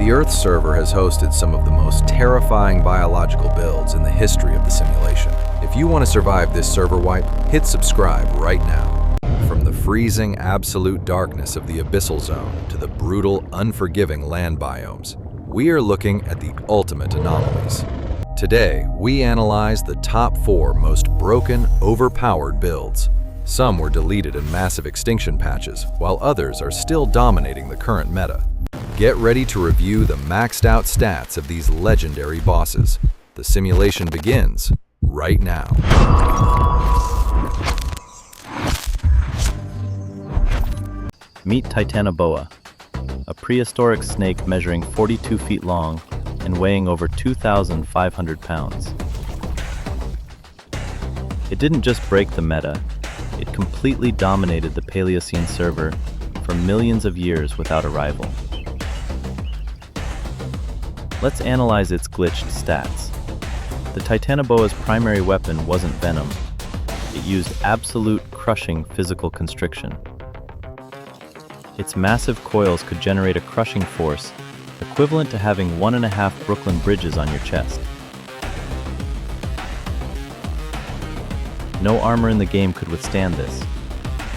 The Earth server has hosted some of the most terrifying biological builds in the history of the simulation. If you want to survive this server wipe, hit subscribe right now. From the freezing, absolute darkness of the abyssal zone to the brutal, unforgiving land biomes, we are looking at the ultimate anomalies. Today, we analyze the top 4 most broken, overpowered builds. Some were deleted in massive extinction patches, while others are still dominating the current meta. Get ready to review the maxed out stats of these legendary bosses. The simulation begins right now. Meet Titanoboa, a prehistoric snake measuring 42 feet long and weighing over 2,500 pounds. It didn't just break the meta, it completely dominated the Paleocene server for millions of years without a rival. Let's analyze its glitched stats. The Titanoboa's primary weapon wasn't venom. It used absolute crushing physical constriction. Its massive coils could generate a crushing force equivalent to having 1.5 Brooklyn Bridges on your chest. No armor in the game could withstand this.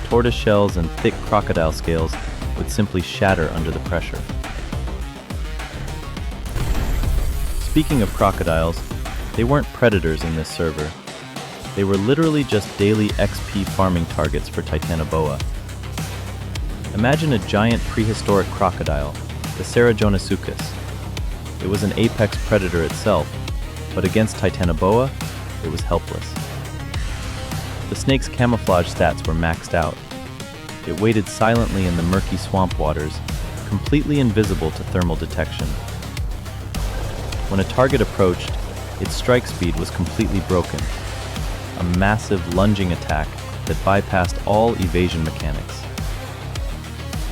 Tortoise shells and thick crocodile scales would simply shatter under the pressure. Speaking of crocodiles, they weren't predators in this server. They were literally just daily XP farming targets for Titanoboa. Imagine a giant prehistoric crocodile, the Ceratonosuchus. It was an apex predator itself, but against Titanoboa, it was helpless. The snake's camouflage stats were maxed out. It waited silently in the murky swamp waters, completely invisible to thermal detection. When a target approached, its strike speed was completely broken, a massive lunging attack that bypassed all evasion mechanics.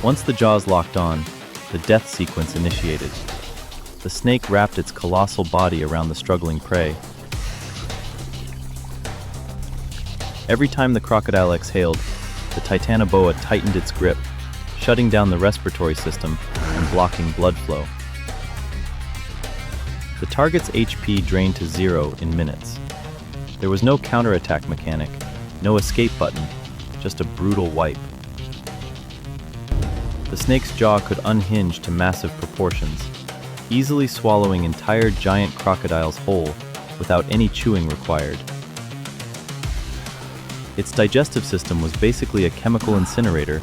Once the jaws locked on, the death sequence initiated. The snake wrapped its colossal body around the struggling prey. Every time the crocodile exhaled, the Titanoboa tightened its grip, shutting down the respiratory system and blocking blood flow. The target's HP drained to 0 in minutes. There was no counterattack mechanic, no escape button, just a brutal wipe. The snake's jaw could unhinge to massive proportions, easily swallowing entire giant crocodiles whole without any chewing required. Its digestive system was basically a chemical incinerator,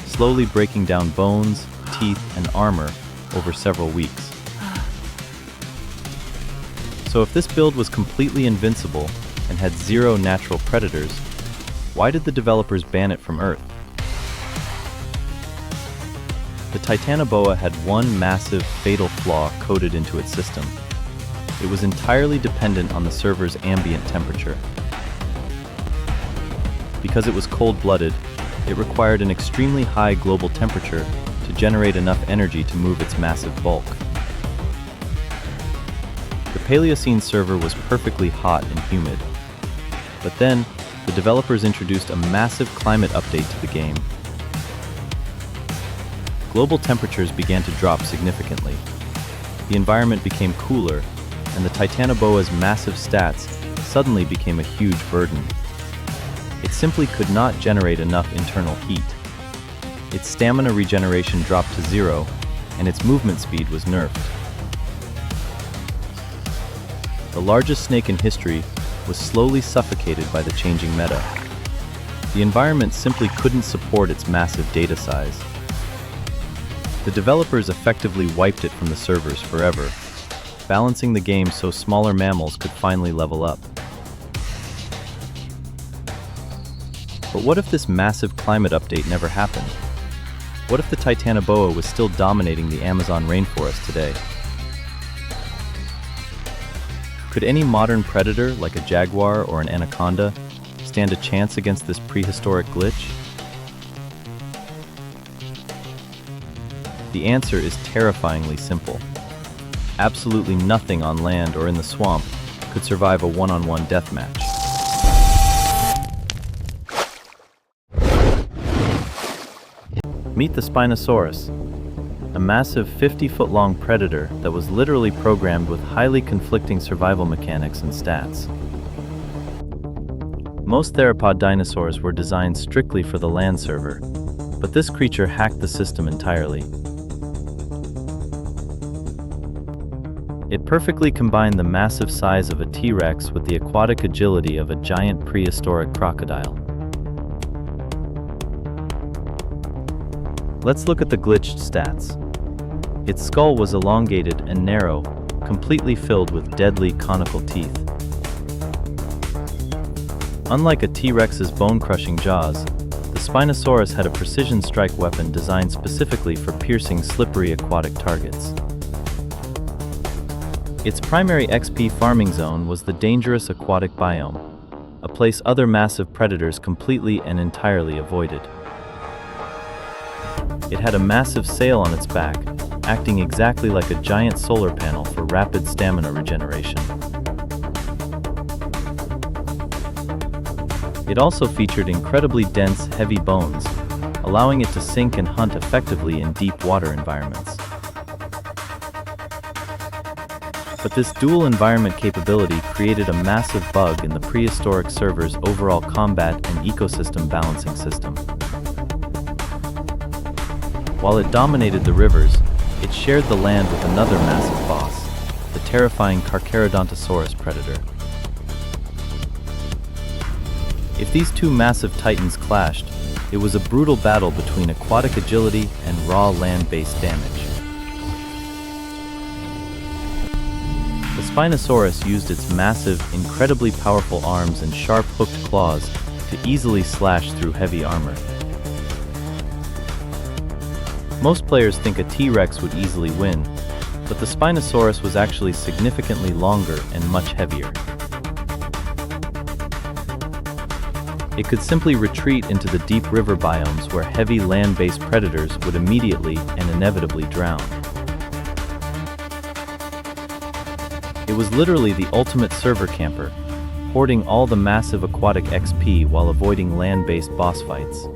slowly breaking down bones, teeth, and armor over several weeks. So if this build was completely invincible and had 0 natural predators, why did the developers ban it from Earth? The Titanoboa had one massive, fatal flaw coded into its system. It was entirely dependent on the server's ambient temperature. Because it was cold-blooded, it required an extremely high global temperature to generate enough energy to move its massive bulk. The Paleocene server was perfectly hot and humid. But then, the developers introduced a massive climate update to the game. Global temperatures began to drop significantly. The environment became cooler, and the Titanoboa's massive stats suddenly became a huge burden. It simply could not generate enough internal heat. Its stamina regeneration dropped to 0, and its movement speed was nerfed. The largest snake in history was slowly suffocated by the changing meta. The environment simply couldn't support its massive data size. The developers effectively wiped it from the servers forever, balancing the game so smaller mammals could finally level up. But what if this massive climate update never happened? What if the Titanoboa was still dominating the Amazon rainforest today? Could any modern predator, like a jaguar or an anaconda, stand a chance against this prehistoric glitch? The answer is terrifyingly simple. Absolutely nothing on land or in the swamp could survive a one-on-one deathmatch. Meet the Spinosaurus, a massive 50-foot-long predator that was literally programmed with highly conflicting survival mechanics and stats. Most theropod dinosaurs were designed strictly for the land server, but this creature hacked the system entirely. It perfectly combined the massive size of a T-Rex with the aquatic agility of a giant prehistoric crocodile. Let's look at the glitched stats. Its skull was elongated and narrow, completely filled with deadly conical teeth. Unlike a T-Rex's bone-crushing jaws, the Spinosaurus had a precision strike weapon designed specifically for piercing slippery aquatic targets. Its primary XP farming zone was the dangerous aquatic biome, a place other massive predators completely and entirely avoided. It had a massive sail on its back, acting exactly like a giant solar panel for rapid stamina regeneration. It also featured incredibly dense, heavy bones, allowing it to sink and hunt effectively in deep water environments. But this dual environment capability created a massive bug in the prehistoric server's overall combat and ecosystem balancing system. While it dominated the rivers, it shared the land with another massive boss, the terrifying Carcharodontosaurus predator. If these two massive titans clashed, it was a brutal battle between aquatic agility and raw land-based damage. The Spinosaurus used its massive, incredibly powerful arms and sharp hooked claws to easily slash through heavy armor. Most players think a T-Rex would easily win, but the Spinosaurus was actually significantly longer and much heavier. It could simply retreat into the deep river biomes where heavy land-based predators would immediately and inevitably drown. It was literally the ultimate server camper, hoarding all the massive aquatic XP while avoiding land-based boss fights.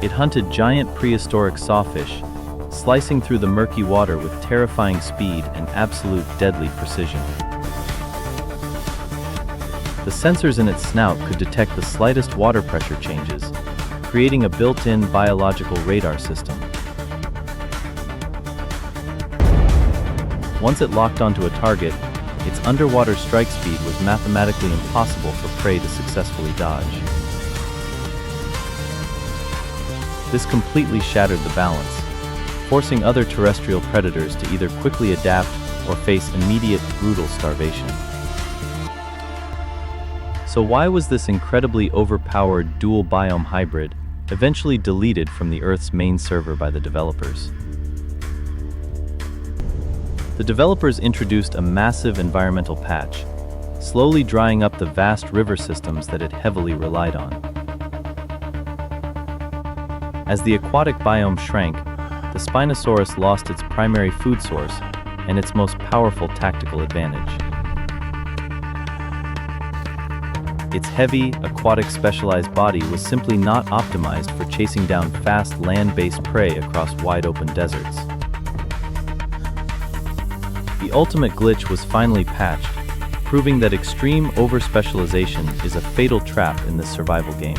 It hunted giant prehistoric sawfish, slicing through the murky water with terrifying speed and absolute deadly precision. The sensors in its snout could detect the slightest water pressure changes, creating a built-in biological radar system. Once it locked onto a target, its underwater strike speed was mathematically impossible for prey to successfully dodge. This completely shattered the balance, forcing other terrestrial predators to either quickly adapt or face immediate, brutal starvation. So why was this incredibly overpowered dual biome hybrid eventually deleted from the Earth's main server by the developers? The developers introduced a massive environmental patch, slowly drying up the vast river systems that it heavily relied on. As the aquatic biome shrank, the Spinosaurus lost its primary food source and its most powerful tactical advantage. Its heavy, aquatic specialized body was simply not optimized for chasing down fast land-based prey across wide-open deserts. The ultimate glitch was finally patched, proving that extreme over-specialization is a fatal trap in this survival game.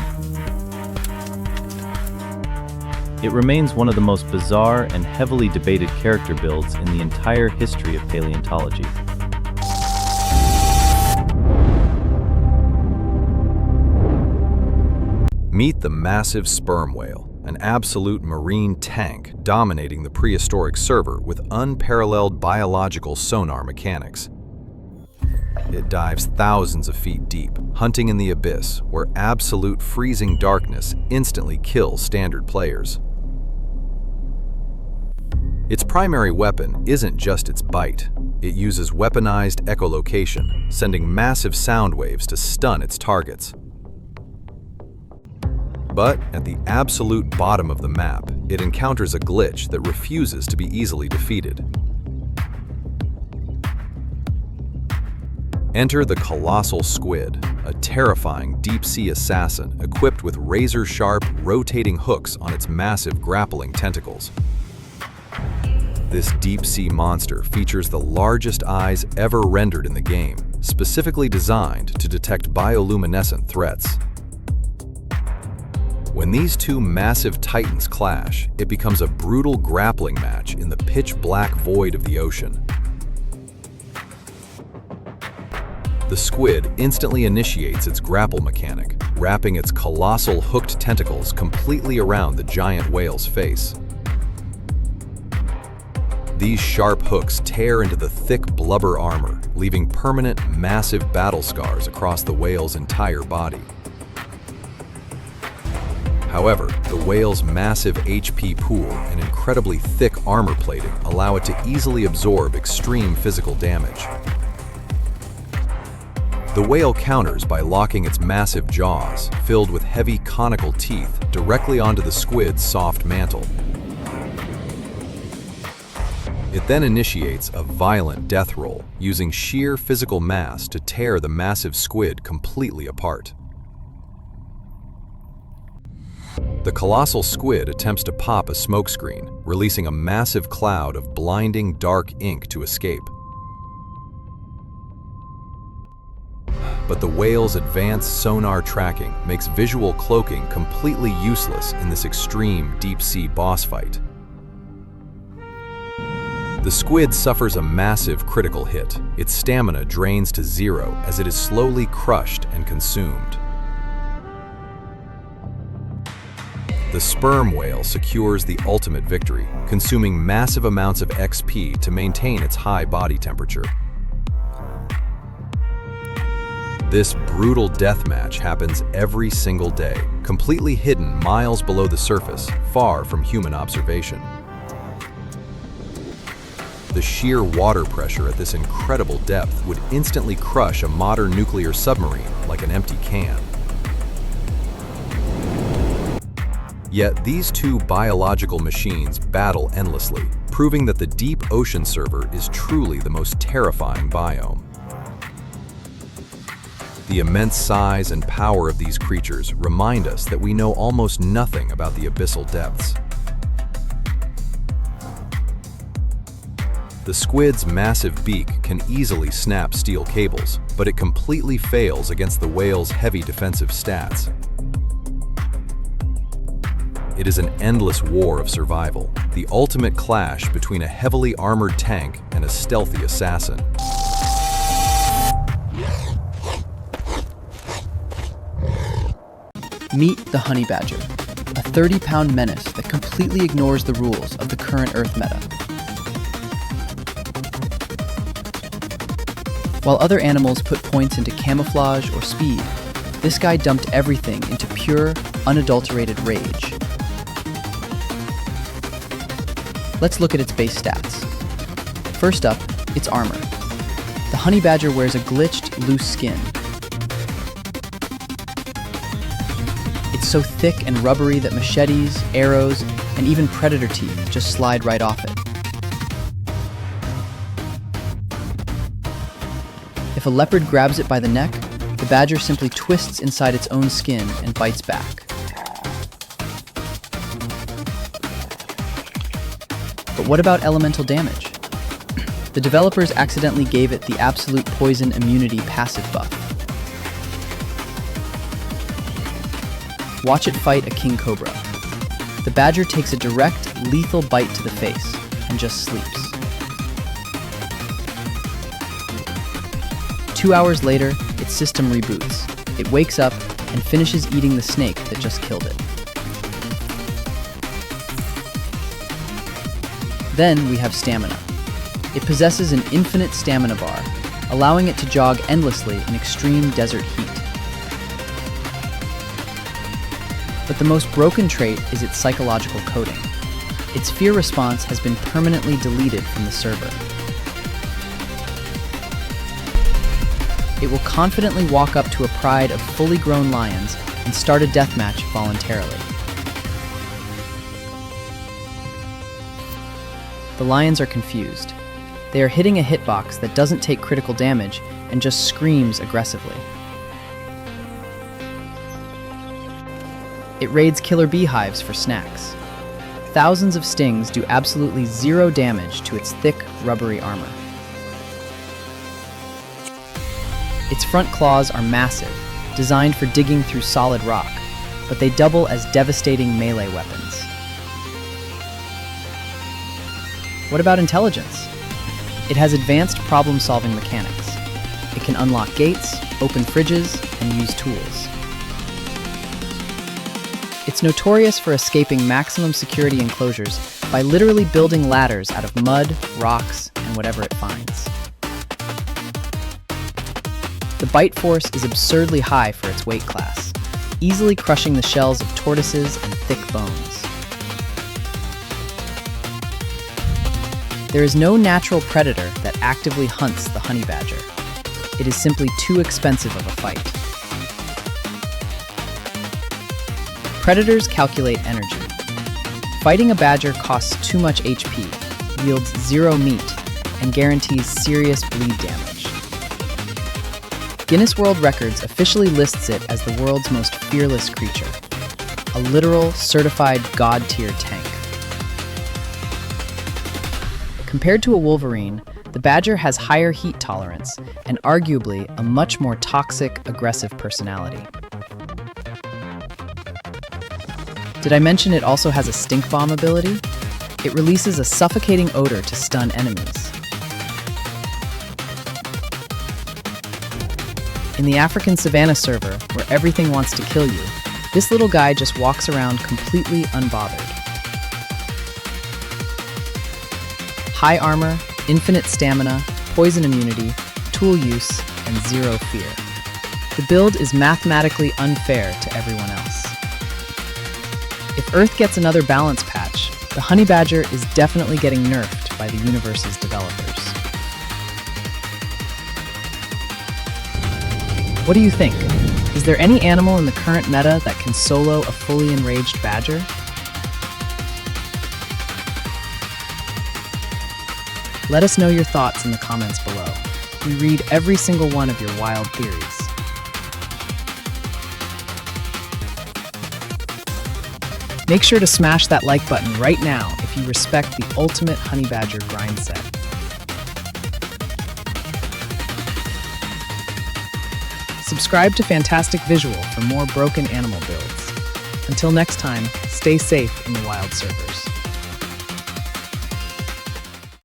It remains one of the most bizarre and heavily debated character builds in the entire history of paleontology. Meet the massive sperm whale, an absolute marine tank dominating the prehistoric server with unparalleled biological sonar mechanics. It dives thousands of feet deep, hunting in the abyss, where absolute freezing darkness instantly kills standard players. Its primary weapon isn't just its bite. It uses weaponized echolocation, sending massive sound waves to stun its targets. But at the absolute bottom of the map, it encounters a glitch that refuses to be easily defeated. Enter the Colossal Squid, a terrifying deep-sea assassin equipped with razor-sharp, rotating hooks on its massive grappling tentacles. This deep-sea monster features the largest eyes ever rendered in the game, specifically designed to detect bioluminescent threats. When these two massive titans clash, it becomes a brutal grappling match in the pitch-black void of the ocean. The squid instantly initiates its grapple mechanic, wrapping its colossal hooked tentacles completely around the giant whale's face. These sharp hooks tear into the thick blubber armor, leaving permanent, massive battle scars across the whale's entire body. However, the whale's massive HP pool and incredibly thick armor plating allow it to easily absorb extreme physical damage. The whale counters by locking its massive jaws, filled with heavy conical teeth, directly onto the squid's soft mantle. It then initiates a violent death roll, using sheer physical mass to tear the massive squid completely apart. The colossal squid attempts to pop a smokescreen, releasing a massive cloud of blinding dark ink to escape. But the whale's advanced sonar tracking makes visual cloaking completely useless in this extreme deep-sea boss fight. The squid suffers a massive critical hit. Its stamina drains to zero as it is slowly crushed and consumed. The sperm whale secures the ultimate victory, consuming massive amounts of XP to maintain its high body temperature. This brutal deathmatch happens every single day, completely hidden miles below the surface, far from human observation. The sheer water pressure at this incredible depth would instantly crush a modern nuclear submarine like an empty can. Yet these two biological machines battle endlessly, proving that the deep ocean server is truly the most terrifying biome. The immense size and power of these creatures remind us that we know almost nothing about the abyssal depths. The squid's massive beak can easily snap steel cables, but it completely fails against the whale's heavy defensive stats. It is an endless war of survival, the ultimate clash between a heavily armored tank and a stealthy assassin. Meet the honey badger, a 30-pound menace that completely ignores the rules of the current Earth meta. While other animals put points into camouflage or speed, this guy dumped everything into pure, unadulterated rage. Let's look at its base stats. First up, its armor. The honey badger wears a glitched, loose skin. It's so thick and rubbery that machetes, arrows, and even predator teeth just slide right off it. If a leopard grabs it by the neck, the badger simply twists inside its own skin and bites back. But what about elemental damage? The developers accidentally gave it the absolute poison immunity passive buff. Watch it fight a king cobra. The badger takes a direct, lethal bite to the face and just sleeps. 2 hours later, its system reboots. It wakes up and finishes eating the snake that just killed it. Then we have stamina. It possesses an infinite stamina bar, allowing it to jog endlessly in extreme desert heat. But the most broken trait is its psychological coding. Its fear response has been permanently deleted from the server. It will confidently walk up to a pride of fully grown lions and start a deathmatch voluntarily. The lions are confused. They are hitting a hitbox that doesn't take critical damage and just screams aggressively. It raids killer beehives for snacks. Thousands of stings do absolutely zero damage to its thick, rubbery armor. Its front claws are massive, designed for digging through solid rock, but they double as devastating melee weapons. What about intelligence? It has advanced problem-solving mechanics. It can unlock gates, open fridges, and use tools. It's notorious for escaping maximum security enclosures by literally building ladders out of mud, rocks, and whatever it finds. The bite force is absurdly high for its weight class, easily crushing the shells of tortoises and thick bones. There is no natural predator that actively hunts the honey badger. It is simply too expensive of a fight. Predators calculate energy. Fighting a badger costs too much HP, yields zero meat, and guarantees serious bleed damage. Guinness World Records officially lists it as the world's most fearless creature, a literal, certified god-tier tank. Compared to a wolverine, the badger has higher heat tolerance and arguably a much more toxic, aggressive personality. Did I mention it also has a stink bomb ability? It releases a suffocating odor to stun enemies. In the African savanna server, where everything wants to kill you, this little guy just walks around completely unbothered. High armor, infinite stamina, poison immunity, tool use, and zero fear. The build is mathematically unfair to everyone else. If Earth gets another balance patch, the honey badger is definitely getting nerfed by the universe's developers. What do you think? Is there any animal in the current meta that can solo a fully enraged badger? Let us know your thoughts in the comments below. We read every single one of your wild theories. Make sure to smash that like button right now if you respect the ultimate honey badger grind set. Subscribe to FantasticVisual for more broken animal builds. Until next time, stay safe in the wild servers.